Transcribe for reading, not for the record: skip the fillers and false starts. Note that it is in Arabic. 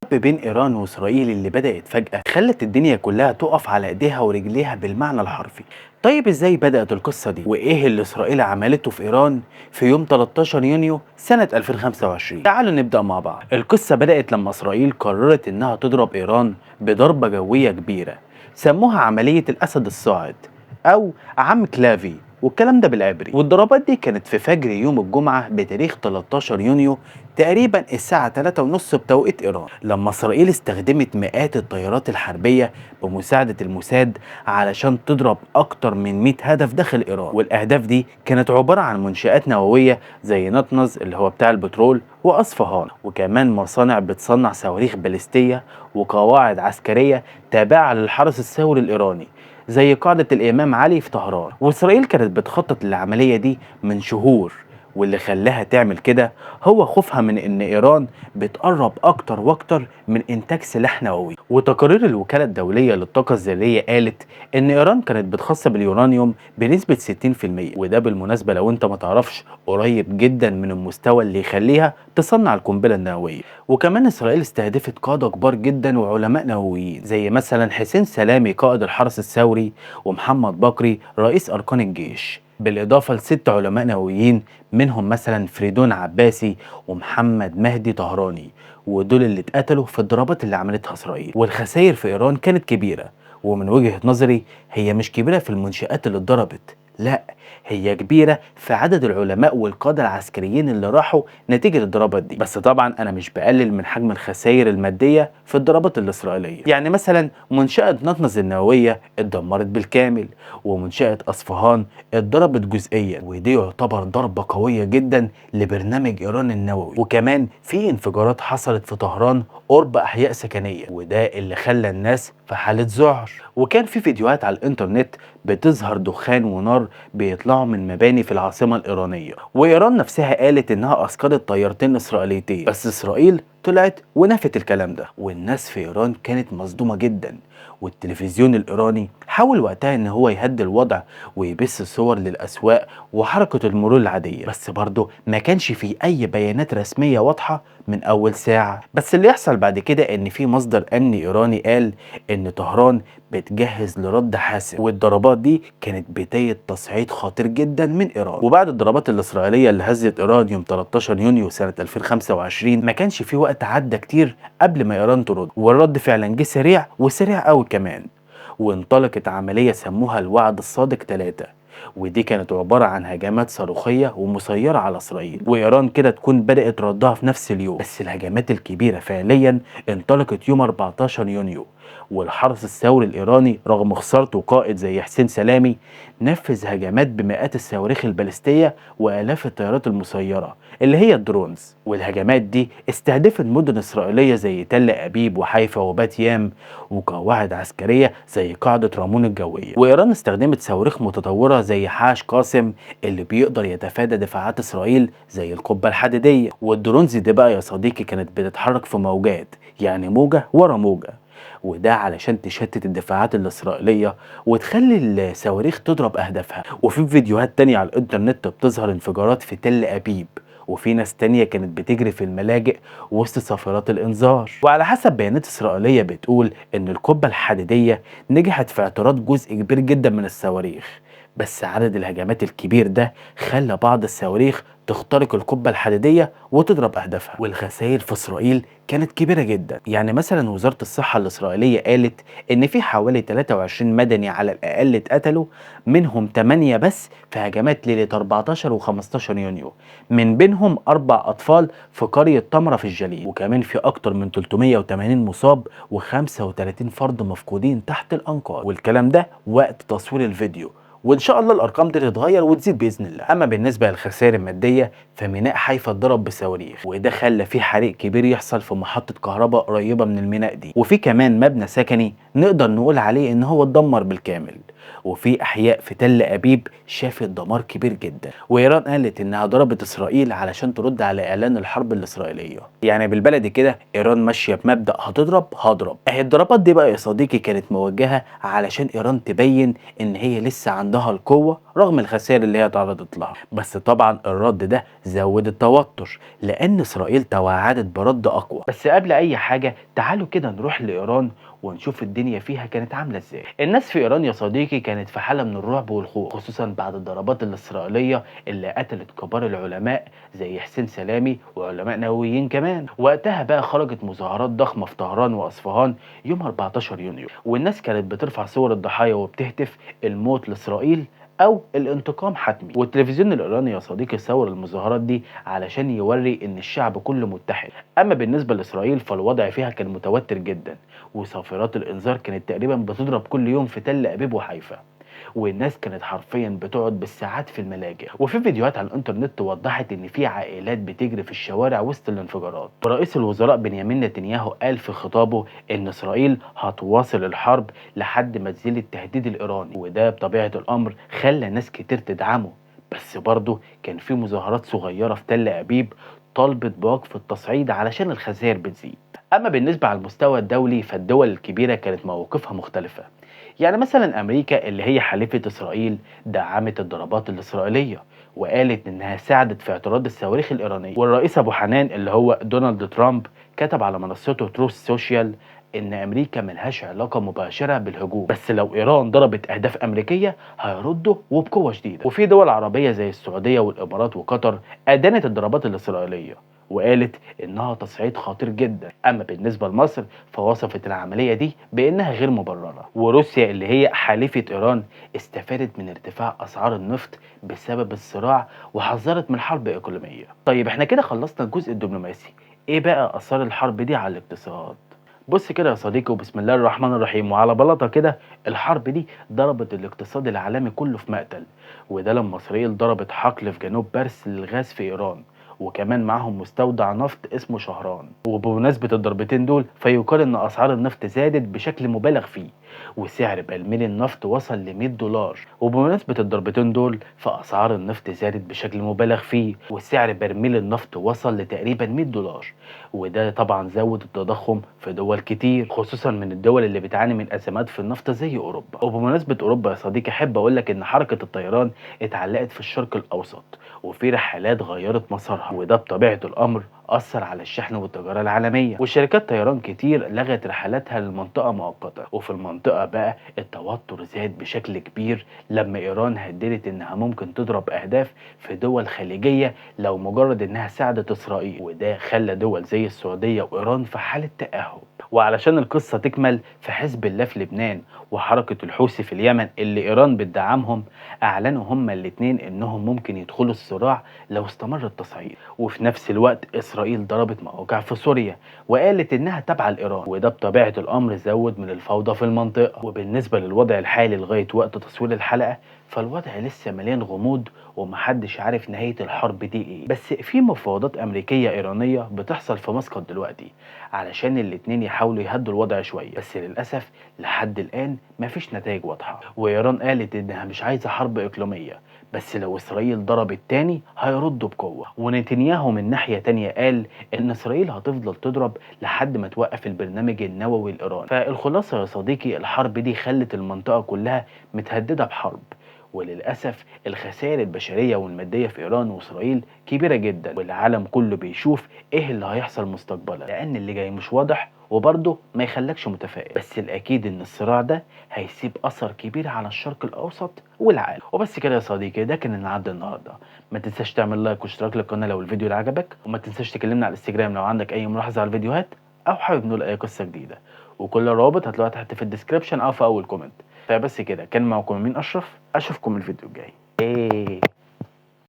الحرب بين إيران وإسرائيل اللي بدأت فجأة خلت الدنيا كلها تقف على إيديها ورجليها بالمعنى الحرفي. طيب إزاي بدأت القصة دي؟ وإيه اللي إسرائيل عملته في إيران في يوم 13 يونيو سنة 2025؟ تعالوا نبدأ مع بعض. القصة بدأت لما إسرائيل قررت إنها تضرب إيران بضربة جوية كبيرة، سموها عملية الأسد الصاعد أو عم كلافي، والكلام ده بالعبري. والضربات دي كانت في فجر يوم الجمعة بتاريخ 13 يونيو تقريبا الساعة 3:30 بتوقيت إيران، لما إسرائيل استخدمت مئات الطيارات الحربية بمساعدة الموساد علشان تضرب أكتر من 100 هدف داخل إيران. والأهداف دي كانت عبارة عن منشآت نووية زي نطنز اللي هو بتاع البترول وأصفهان، وكمان مصانع بتصنع صواريخ باليستية وقواعد عسكرية تابعة للحرس الثوري الإيراني زي قاعدة الإمام علي في طهران. وإسرائيل كانت بتخطط للعملية دي من شهور، واللي خلاها تعمل كده هو خوفها من ان ايران بتقرب اكتر واكتر من انتاج سلاح نووي. وتقارير الوكالة الدولية للطاقة الذرية قالت ان ايران كانت بتخصب اليورانيوم بنسبة 60%، وده بالمناسبة لو انت ما تعرفش قريب جدا من المستوى اللي يخليها تصنع القنبلة النووية. وكمان اسرائيل استهدفت قادة كبار جدا وعلماء نوويين زي مثلا حسين سلامي قائد الحرس الثوري ومحمد بكري رئيس اركان الجيش، بالإضافة ل6 علماء نوويين منهم مثلا فريدون عباسي ومحمد مهدي طهراني، ودول اللي اتقتلوا في الضربات اللي عملتها إسرائيل. والخسائر في إيران كانت كبيرة، ومن وجهة نظري هي مش كبيرة في المنشآت اللي اتضربت، لا، هي كبيرة في عدد العلماء والقادة العسكريين اللي راحوا نتيجة الضربات دي. بس طبعا أنا مش بقلل من حجم الخسائر المادية في الضربات الإسرائيلية. يعني مثلا منشأة نطنز النووية اتدمرت بالكامل، ومنشأة أصفهان اتضربت جزئيا، ودي يعتبر ضربة قوية جدا لبرنامج إيران النووي. وكمان في انفجارات حصلت في طهران قرب أحياء سكنية، وده اللي خلى الناس في حالة ذعر. وكان في فيديوهات على الإنترنت بتظهر دخان ونار بيطلعوا من مباني في العاصمة الإيرانية، وإيران نفسها قالت إنها أسقطت طيارتين إسرائيليتين، بس إسرائيل طلعت ونفت الكلام ده. والناس في إيران كانت مصدومة جدا، والتلفزيون الإيراني حاول وقتها إن هو يهدي الوضع ويبث صور للأسواق وحركة المرور العادية، بس برضه ما كانش فيه أي بيانات رسمية واضحة من أول ساعة. بس اللي يحصل بعد كده إن في مصدر أمني إيراني قال إن طهران بتجهز لرد حاسم، والضربات دي كانت بداية تصعيد خطير جدا من إيران. وبعد الضربات الإسرائيلية اللي هزت إيران يوم 13 يونيو سنة 2025 ما كانش في وقت عدى كتير قبل ما إيران ترد، والرد فعلا جه سريع وسريع قوي كمان. وانطلقت عملية سموها الوعد الصادق 3، ودي كانت عبارة عن هجمات صاروخية ومسيرة على إسرائيل، وإيران كده تكون بدأت ردها في نفس اليوم. بس الهجمات الكبيرة فعليا انطلقت يوم 14 يونيو، والحرس الثوري الإيراني رغم خسارته قائد زي حسين سلامي نفذ هجمات بمئات الصواريخ البالستية وآلاف الطيارات المسيرة اللي هي الدرونز. والهجمات دي استهدفت مدن إسرائيلية زي تل أبيب وحيفا وبات يام، وقواعد عسكرية زي قاعدة رامون الجوية. وإيران استخدمت صواريخ متطورة زي حاش قاسم اللي بيقدر يتفادى دفاعات إسرائيل زي القبة الحديدية. والدرونز دي بقى يا صديقي كانت بتتحرك في موجات، يعني موجة ورا موجة، وده علشان تشتت الدفاعات الإسرائيلية وتخلي الصواريخ تضرب أهدافها. وفي فيديوهات تانية على الإنترنت بتظهر انفجارات في تل أبيب، وفي ناس تانية كانت بتجري في الملاجئ وسط صافرات الإنذار. وعلى حسب بيانات إسرائيلية بتقول إن القبة الحديدية نجحت في اعتراض جزء كبير جدا من الصواريخ، بس عدد الهجمات الكبير ده خلى بعض الصواريخ تخترق القبة الحديدية وتضرب أهدافها. والخسائر في إسرائيل كانت كبيرة جدا، يعني مثلا وزارة الصحة الإسرائيلية قالت إن في حوالي 23 مدني على الأقل اتقتلوا، منهم 8 بس في هجمات ليلة 14 و15 يونيو، من بينهم 4 أطفال في قرية تمرة في الجليل. وكمان في أكتر من 380 مصاب و35 فرد مفقودين تحت الأنقاض، والكلام ده وقت تصوير الفيديو، وان شاء الله الارقام دي تتغير وتزيد باذن الله. اما بالنسبه للخسائر الماديه فميناء حيفا اتضرب بصواريخ، وده خلى في حريق كبير يحصل في محطه كهرباء قريبه من الميناء دي، وفي كمان مبنى سكني نقدر نقول عليه ان هو اتدمر بالكامل، وفي احياء في تل ابيب شافت دمار كبير جدا. وايران قالت انها ضربت اسرائيل علشان ترد على اعلان الحرب الاسرائيليه. يعني بالبلدي كده ايران ماشيه بمبدأ هتضرب هضرب. اهي الضربات دي بقى يا صديقي كانت موجهه علشان ايران تبين ان هي لسه عندها القوه رغم الخسائر اللي هي تعرضت لها. بس طبعا الرد ده زود التوتر لان اسرائيل توعدت برد اقوى. بس قبل اي حاجه تعالوا كده نروح لايران ونشوف الدنيا فيها كانت عامله ازاي. الناس في ايران يا صديقي كانت في حاله من الرعب والخوف، خصوصا بعد الضربات الاسرائيليه اللي قتلت كبار العلماء زي حسين سلامي وعلماء نوويين كمان. وقتها بقى خرجت مظاهرات ضخمه في طهران واصفهان يوم 14 يونيو، والناس كانت بترفع صور الضحايا وبتهتف الموت لاسرائيل او الانتقام حتمي. والتلفزيون الايراني يا صديقي صور المظاهرات دي علشان يوري ان الشعب كله متحد. اما بالنسبه لاسرائيل فالوضع فيها كان متوتر جدا، وصافرات الانذار كانت تقريبا بتضرب كل يوم في تل ابيب وحيفا، والناس كانت حرفيا بتقعد بالساعات في الملاجئ. وفي فيديوهات على الانترنت وضحت ان في عائلات بتجري في الشوارع وسط الانفجارات. ورئيس الوزراء بنيامين نتنياهو قال في خطابه ان اسرائيل هتواصل الحرب لحد ما تزيل التهديد الايراني، وده بطبيعه الامر خلى ناس كتير تدعمه. بس برضه كان في مظاهرات صغيره في تل ابيب طالبت بوقف التصعيد علشان الخسائر بتزيد. اما بالنسبه على المستوى الدولي فالدول الكبيره كانت مواقفها مختلفه. يعني مثلا امريكا اللي هي حليفه اسرائيل دعمت الضربات الاسرائيليه وقالت انها ساعدت في اعتراض الصواريخ الايرانيه. والرئيس ابو حنان اللي هو دونالد ترامب كتب على منصته تروث سوشيال ان امريكا ملهاش علاقه مباشره بالهجوم، بس لو ايران ضربت اهداف امريكيه هيردوا وبقوه شديده. وفي دول عربيه زي السعوديه والامارات وقطر ادانت الضربات الاسرائيليه وقالت انها تصعيد خطير جدا. اما بالنسبه لمصر فوصفت العمليه دي بانها غير مبرره. وروسيا اللي هي حليفه ايران استفادت من ارتفاع اسعار النفط بسبب الصراع وحذرت من حرب اقليميه. طيب احنا كده خلصنا الجزء الدبلوماسي، ايه بقى اثار الحرب دي على الاقتصاد؟ بص كده يا صديقي وبسم الله الرحمن الرحيم وعلى بلاطه كده، الحرب دي ضربت الاقتصاد العالمي كله في مقتل. وده لما اسرائيل ضربت حقل في جنوب بارس للغاز في ايران، وكمان معاهم مستودع نفط اسمه شهران. وبمناسبة الضربتين دول فيقال ان اسعار النفط زادت بشكل مبالغ فيه، وسعر برميل النفط وصل ل $100. وبمناسبة الضربتين دول فاسعار النفط زادت بشكل مبالغ فيه، وسعر برميل النفط وصل لتقريبا $100. وده طبعا زود التضخم في دول كتير، خصوصا من الدول اللي بتعاني من ازمات في النفط زي اوروبا. وبمناسبة اوروبا يا صديقي احب اقول لك ان حركة الطيران اتعلقت في الشرق الاوسط، وفي رحلات غيرت مسارها، وده بطبيعة الأمر أثر على الشحن والتجارة العالمية. وشركات طيران كتير لغت رحلاتها للمنطقة مؤقتا. وفي المنطقة بقى التوتر زاد بشكل كبير لما إيران هددت إنها ممكن تضرب أهداف في دول خليجية لو مجرد إنها ساعدت إسرائيل، وده خلى دول زي السعودية وإيران في حالة تأهب. وعلشان القصة تكمل فحزب الله في لبنان وحركة الحوثي في اليمن اللي إيران بتدعمهم أعلنوا هما الاتنين إنهم ممكن يدخلوا الصراع لو استمر التصعيد. وفي نفس الوقت إسرائيل ضربت مواقع في سوريا وقالت إنها تابعة لإيران، وده بطبيعة الأمر زود من الفوضى في المنطقة. وبالنسبة للوضع الحالي لغاية وقت تصوير الحلقة فالوضع لسه مليان غموض ومحدش عارف نهاية الحرب دي ايه. بس في مفاوضات امريكية ايرانية بتحصل في مسقط دلوقتي علشان الاتنين يحاولوا يهدوا الوضع شوية، بس للأسف لحد الآن مفيش نتائج واضحة. وإيران قالت إنها مش عايزة حرب إقليمية، بس لو إسرائيل ضربت تاني هيردوا بقوة. ونتنياهو من ناحية تانية قال إن إسرائيل هتفضل تضرب لحد ما توقف البرنامج النووي الإيراني. فالخلاصة يا صديقي الحرب دي خلت المنطقة كلها متهددة بحرب، وللأسف الخسائر البشرية والمادية في إيران وإسرائيل كبيرة جدا، والعالم كله بيشوف إيه اللي هيحصل مستقبلا لأن اللي جاي مش واضح وبرضه ما يخلكش متفائل. بس الأكيد إن الصراع ده هيسيب أثر كبير على الشرق الأوسط والعالم. وبس كده يا صديقي ده كان النهارده النهارده. ما تنساش تعمل لايك واشتراك للقناة لو الفيديو ده عجبك، وما تنساش تكلمنا على الانستجرام لو عندك أي ملاحظة على الفيديوهات أو حابب نقول أي قصة جديدة، وكل الروابط هتلاقوها تحت في الديسكريبشن أو في أول كومنت. فبس كده كان معكم مين أشرف، أشوفكم الفيديو الجاي.